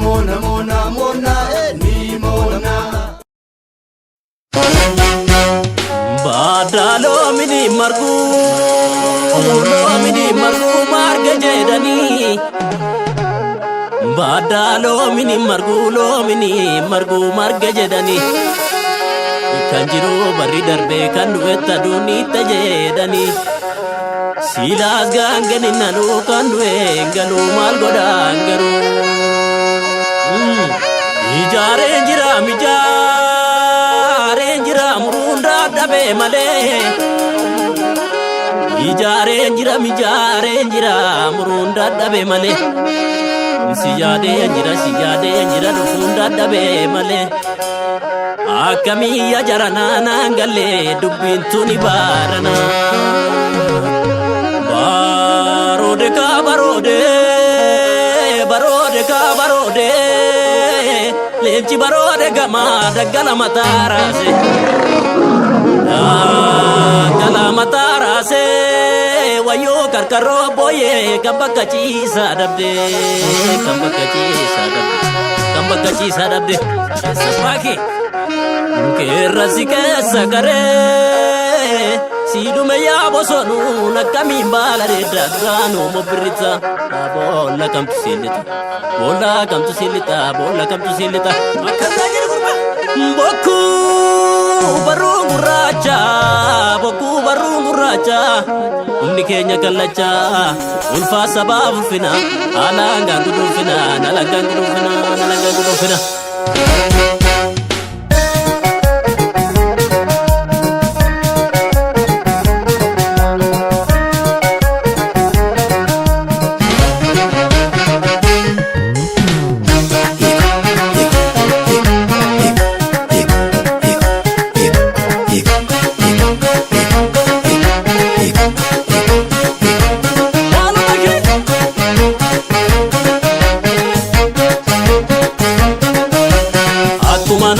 mona mona mona ni mona. Badalo mini margu marga jedani. Badalo mini margu marga jedani. Kanjiru bari darbe kan dueta duni tajedani. Silas gangani nalu kan duengalu mal godangaru. Ijare jira murunda dabe male. Ijare jira murunda dabe male. Sijade jira rufunda dabe male. Akamiya jarana nangale dubbintuni barana. Barode ka barode lemchi barode gama dagala matarase wayo karkaro boye kambaka chisa dabde saswaki kerasi kesakare sidume ya bosonu nakami balare dagrano mobrita bola kam tu silita akazanya kurba boku barungu raja umni kenya kalacha ulfa sabab fina alanga gudufina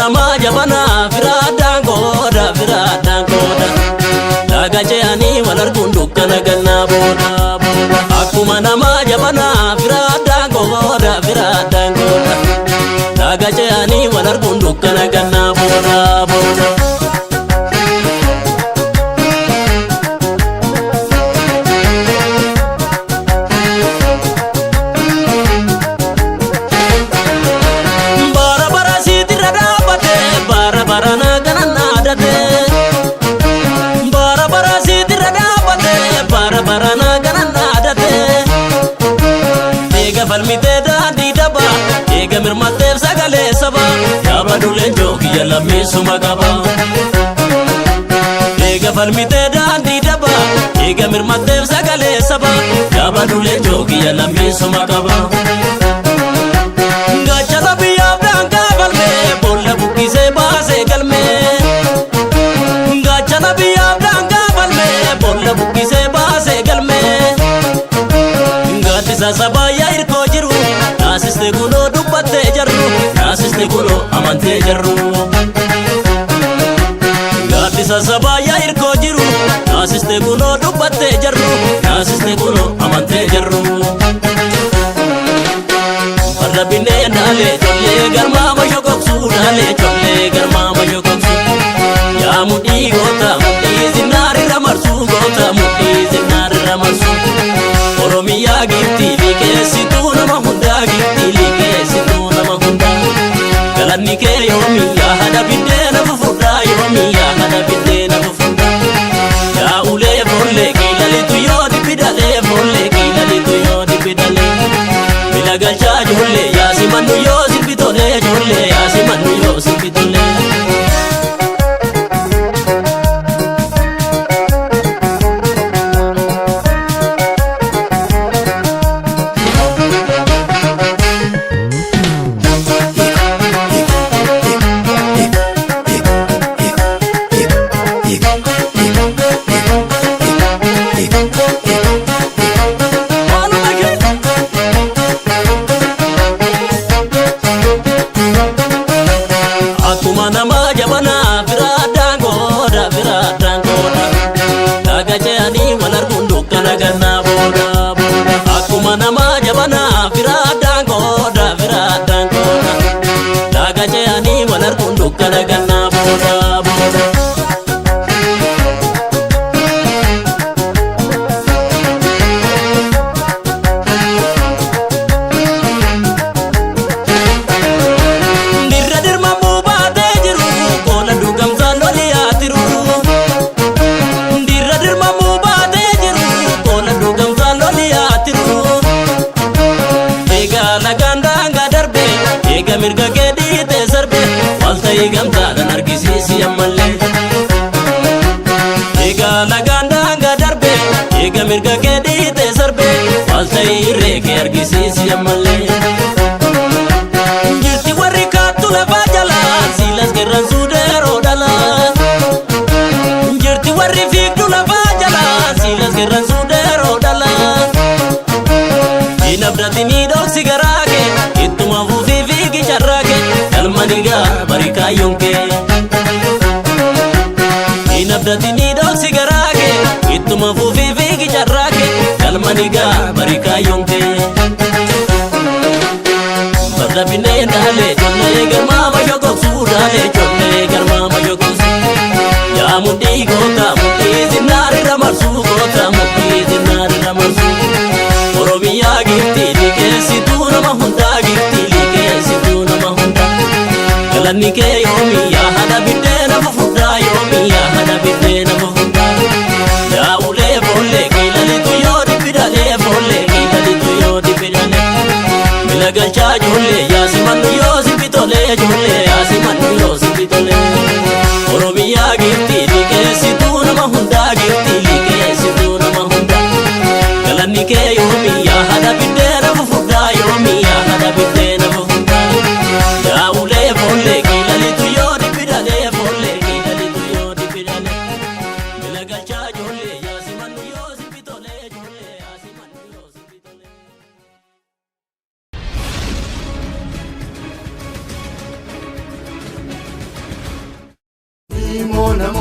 nama jabana viradan goda lagaje ani walar gunduk kana ganna boda akuma nama jabana viradan goda lagaje ani walar gunduk kana ganna boda falmite dadi daba ega mirmater sagale saba yabadule jogi yalla misuma gaba ega falmite dadi daba ega mirmater sagale saba yabadule jogi yalla misuma gaba gachala biya blanca balme bolla bukise base galme gachala biya blanca balme bolla bukise base galme gatisa sabaya nasiste kuno dubbate jarru nasiste kuno amante jarru gatisa sabaya irko jiru nasiste kuno dubbate jarru nasiste kuno amante jarru parabine nale cholle garma majokoksu nale cholle garma majokoksu ya mudi gota mudi zinari ramarsu gota mudi zinari ramarsu oromiya gifti likesi tu nama hunda gifti likesi tu nama hunda galanni ke yomi ya hada bidena bufuda yomi ya hada bidena bufuda ya ule bolle kilali tu yodi bidale bolle kilali tu yodi bidale bilagal cha jolle ya simanu yo silbitole jolle ya simanu yo silbitole dukkana gannaa booda booda. Mirga gedi te sarbe walta igamta dan argisisi amalle ega laganda ga darbe ega mirga gedi te sarbe walta ireke argisisi amalle jirti warri kattu la fajala silas gerran sudero dala jirti warri fikdu la fajala silas gerran sudero dala inabdatini doksi garage ituma fufi charrake kalmaniga barika yonke inabdatini doksi garage ituma fufi figi charrake kalmaniga barika yonke barda bine dale cholle garma majoko surale cholle garma majoko ya mudi gota mudi zinari ramarsu gota mudi zinari ramarsu oromiya gifti likesi tu nama hunda gifti Nike yomi ya hada bidena fufuda yomi ya hada bidena fufuda ya ule bolle kilali tu yodi bidale bolle kilali tu yodi bidale milaga cha jolle ya simanu yo sibitole jolle ya simanu yo sibitole oromiya gifti like situ nama hunda gifti like situ nama hunda kala nike yomi ya hada bidena fufuda yomi ya hada bidena fufuda ya ule bolle Mon amour